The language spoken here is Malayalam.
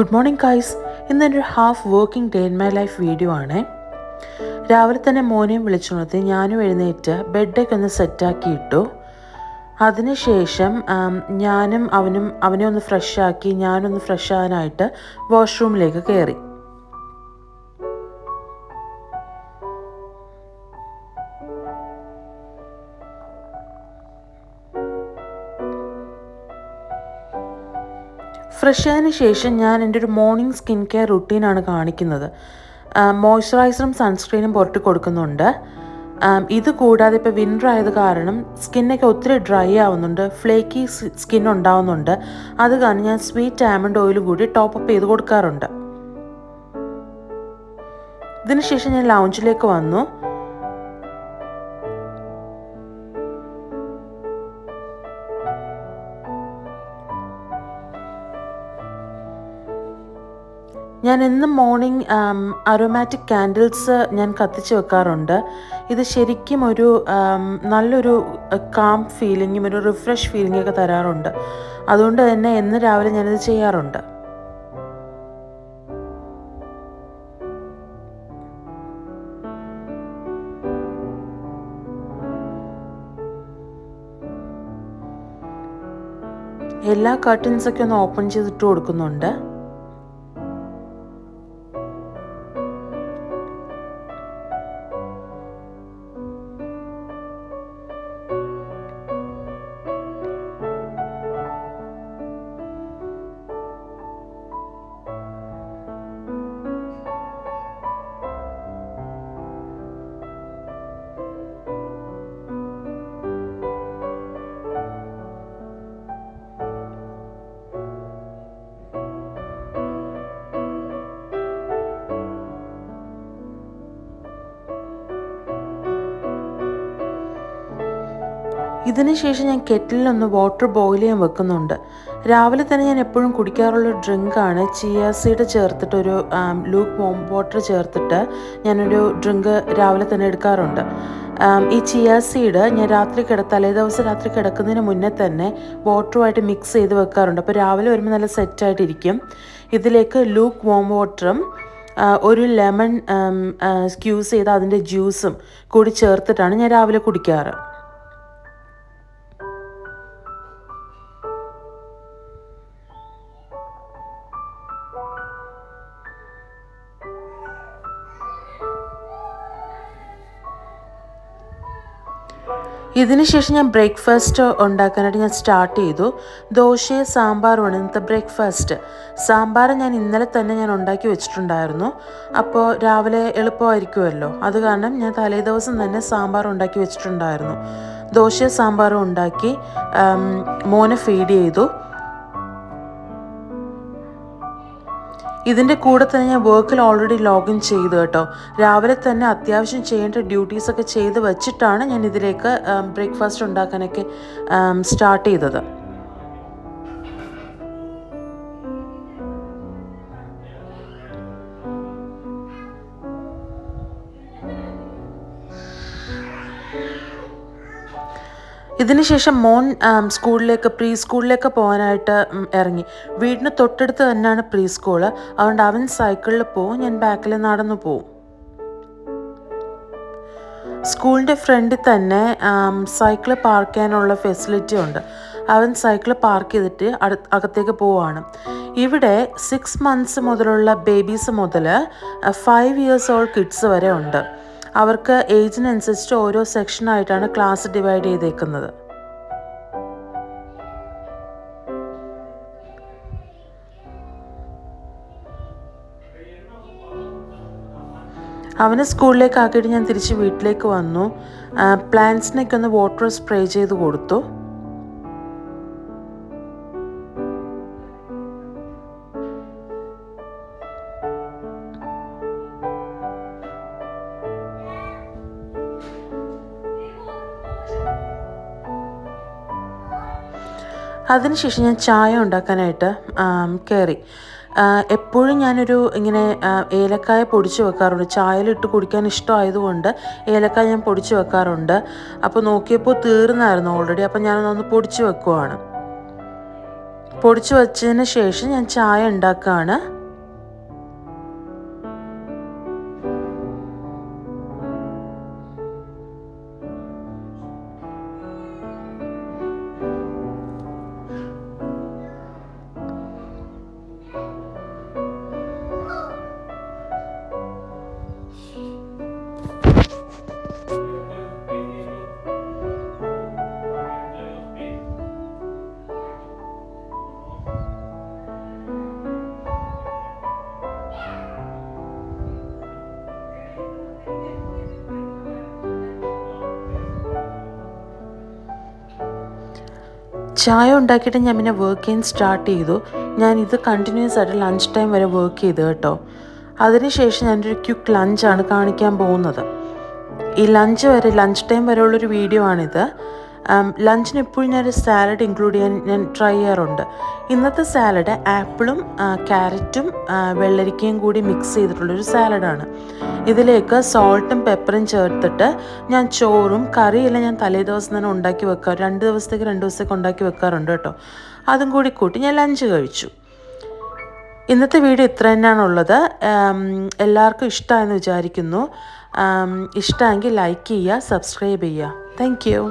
Good morning guys. ഇന്നൊരു half working day in my life video ആണ്. രാവിലെ തന്നെ മോനെയും വിളിച്ചുണർത്തി ഞാനും എഴുന്നേറ്റ് ബെഡൊക്കെ ഒന്ന് സെറ്റാക്കി ഇട്ടു. അതിനുശേഷം ഞാനും അവനെ ഒന്ന് ഫ്രഷാക്കി ഞാനൊന്ന് ഫ്രഷ് ആകാനായിട്ട് വാഷ്റൂമിലേക്ക് കയറി. ഫ്രഷ് ആയതിന് ശേഷം ഞാൻ എൻ്റെ ഒരു മോർണിംഗ് സ്കിൻ കെയർ റുട്ടീനാണ് കാണിക്കുന്നത്. മോയ്സ്ചറൈസറും സൺസ്ക്രീനും പുറത്ത് കൊടുക്കുന്നുണ്ട്. ഇത് കൂടാതെ ഇപ്പോൾ വിൻ്റർ ആയത് കാരണം സ്കിന്നൊക്കെ ഒത്തിരി ഡ്രൈ ആവുന്നുണ്ട്, ഫ്ലേക്കി സ്കിൻ ഉണ്ടാവുന്നുണ്ട്. അത് കാരണം ഞാൻ സ്വീറ്റ് ആൽമണ്ട് ഓയിൽ കൂടി ടോപ്പപ്പ് ചെയ്ത് കൊടുക്കാറുണ്ട്. ഇതിനുശേഷം ഞാൻ ലൗഞ്ചിലേക്ക് വന്നു. ഞാൻ എന്നും മോർണിംഗ് അരോമാറ്റിക് കാൻഡിൽസ് ഞാൻ കത്തിച്ച് വെക്കാറുണ്ട്. ഇത് ശരിക്കും ഒരു നല്ലൊരു കാം ഫീലിങ്ങും ഒരു റിഫ്രഷ് ഫീലിങ്ങൊക്കെ തരാറുണ്ട്. അതുകൊണ്ട് തന്നെ എന്ന് രാവിലെ ഞാനിത് ചെയ്യാറുണ്ട്. എല്ലാ കർട്ടൻസൊക്കെ ഒന്ന് ഓപ്പൺ ചെയ്തിട്ട് കൊടുക്കുന്നുണ്ട്. ഇതിനുശേഷം ഞാൻ കെറ്റിലൊന്ന് വാട്ടർ ബോയിൽ ചെയ്യാൻ വെക്കുന്നുണ്ട്. രാവിലെ തന്നെ ഞാൻ എപ്പോഴും കുടിക്കാറുള്ള ഡ്രിങ്കാണ് ചിയ സീഡ് ചേർത്തിട്ടൊരു ലൂക്ക് വാം വാട്ടർ ചേർത്തിട്ട് ഞാനൊരു ഡ്രിങ്ക് രാവിലെ തന്നെ എടുക്കാറുണ്ട്. ഈ ചിയ സീഡ് ഞാൻ തലേദിവസം രാത്രി കിടക്കുന്നതിന് മുന്നേ തന്നെ വാട്ടറുമായിട്ട് മിക്സ് ചെയ്ത് വെക്കാറുണ്ട്. അപ്പോൾ രാവിലെ വരുമ്പോൾ നല്ല സെറ്റായിട്ടിരിക്കും. ഇതിലേക്ക് ലൂക്ക് വാം വാട്ടറും ഒരു ലെമൺ സ്ക്യൂസ് ചെയ്ത് അതിൻ്റെ ജ്യൂസും കൂടി ചേർത്തിട്ടാണ് ഞാൻ രാവിലെ കുടിക്കാറ്. ഇതിനുശേഷം ഞാൻ ബ്രേക്ക്ഫാസ്റ്റ് ഉണ്ടാക്കാനായിട്ട് ഞാൻ സ്റ്റാർട്ട് ചെയ്തു. ദോശയും സാമ്പാറുമാണ് ഇന്നത്തെ ബ്രേക്ക്ഫാസ്റ്റ്. സാമ്പാർ ഞാൻ ഇന്നലെ തന്നെ ഞാൻ ഉണ്ടാക്കി വെച്ചിട്ടുണ്ടായിരുന്നു. അപ്പോൾ രാവിലെ എളുപ്പമായിരിക്കുമല്ലോ, അത് കാരണം ഞാൻ തലേദിവസം തന്നെ സാമ്പാർ ഉണ്ടാക്കി വെച്ചിട്ടുണ്ടായിരുന്നു. ദോശയും സാമ്പാറും ഉണ്ടാക്കി മോനെ ഫീഡ് ചെയ്തു. ഇതിൻ്റെ കൂടെ തന്നെ ഞാൻ വർക്കിൽ ഓൾറെഡി ലോഗിൻ ചെയ്തു കേട്ടോ. രാവിലെ തന്നെ അത്യാവശ്യം ചെയ്യേണ്ട ഡ്യൂട്ടീസൊക്കെ ചെയ്ത് വെച്ചിട്ടാണ് ഞാൻ ഇതിലേക്ക് ബ്രേക്ക്ഫാസ്റ്റ് ഉണ്ടാക്കാനൊക്കെ സ്റ്റാർട്ട് ചെയ്തത്. ഇതിനുശേഷം മോൻ പ്രീ സ്കൂളിലേക്ക് പോകാനായിട്ട് ഇറങ്ങി. വീടിന് തൊട്ടടുത്ത് തന്നെയാണ് പ്രീ സ്കൂള്. അതുകൊണ്ട് അവൻ സൈക്കിളിൽ പോവും, ഞാൻ ബാക്കിൽ നടന്നു പോവും. സ്കൂളിൻ്റെ ഫ്രണ്ടിൽ തന്നെ സൈക്കിൾ പാർക്ക് ചെയ്യാനുള്ള ഫെസിലിറ്റി ഉണ്ട്. അവൻ സൈക്കിൾ പാർക്ക് ചെയ്തിട്ട് അകത്തേക്ക് പോവുകയാണ്. ഇവിടെ 6 months മുതലുള്ള ബേബീസ് മുതൽ 5 years ഓൾഡ് കിഡ്സ് വരെ ഉണ്ട്. അവർക്ക് ഏജിനനുസരിച്ച് ഓരോ സെക്ഷനായിട്ടാണ് ക്ലാസ് ഡിവൈഡ് ചെയ്തേക്കുന്നത്. അവനെ സ്കൂളിലേക്ക് ആക്കിയിട്ട് ഞാൻ തിരിച്ച് വീട്ടിലേക്ക് വന്നു. പ്ലാന്റ്സിനൊക്കെ ഒന്ന് വാട്ടർ സ്പ്രേ ചെയ്ത് കൊടുത്തു. അതിനുശേഷം ഞാൻ ചായ ഉണ്ടാക്കാനായിട്ട് കയറി. എപ്പോഴും ഞാനൊരു ഇങ്ങനെ ഏലക്കായ പൊടിച്ച് വെക്കാറുണ്ട്. ചായയിലിട്ട് കുടിക്കാൻ ഇഷ്ടമായതുകൊണ്ട് ഏലക്കായ ഞാൻ പൊടിച്ച് വെക്കാറുണ്ട്. അപ്പോൾ നോക്കിയപ്പോൾ തീർന്നായിരുന്നു ഓൾറെഡി. അപ്പോൾ ഞാനൊന്ന് പൊടിച്ച് വെക്കുവാണ്. പൊടിച്ചു വച്ചതിന് ശേഷം ഞാൻ ചായ ഉണ്ടാക്കുകയാണ്. ചായ ഉണ്ടാക്കിയിട്ട് ഞാൻ പിന്നെ വർക്ക് ചെയ്യാൻ സ്റ്റാർട്ട് ചെയ്തു. ഞാനിത് കണ്ടിന്യൂസ് ആയിട്ട് ലഞ്ച് ടൈം വരെ വർക്ക് ചെയ്തു കേട്ടോ. അതിനുശേഷം ഞാനൊരു ക്വിക്ക് ലഞ്ചാണ് കാണിക്കാൻ പോകുന്നത്. ഈ ലഞ്ച് ടൈം വരെ ഉള്ളൊരു വീഡിയോ ആണിത്. ലഞ്ചിന് എപ്പോഴും ഞാനൊരു സാലഡ് ഇൻക്ലൂഡ് ചെയ്യാൻ ഞാൻ ട്രൈ ചെയ്യാറുണ്ട്. ഇന്നത്തെ സാലഡ് ആപ്പിളും ക്യാരറ്റും വെള്ളരിക്കയും കൂടി മിക്സ് ചെയ്തിട്ടുള്ളൊരു സാലഡാണ്. ഇതിലേക്ക് സോൾട്ടും പെപ്പറും ചേർത്തിട്ട് ഞാൻ ചോറും കറിയെല്ലാം ഞാൻ തലേ ദിവസം തന്നെ ഉണ്ടാക്കി വെക്കാറ്. 2 ദിവസത്തേക്ക് ഉണ്ടാക്കി വെക്കാറുണ്ട് കേട്ടോ. അതും കൂടി കൂട്ടി ഞാൻ ലഞ്ച് കഴിച്ചു. ഇന്നത്തെ വീഡിയോ ഇത്ര തന്നെയാണുള്ളത്. എല്ലാവർക്കും ഇഷ്ടമായെന്ന് വിചാരിക്കുന്നു. ഇഷ്ടമെങ്കിൽ ലൈക്ക് ചെയ്യുക, സബ്സ്ക്രൈബ് ചെയ്യുക. Thank you.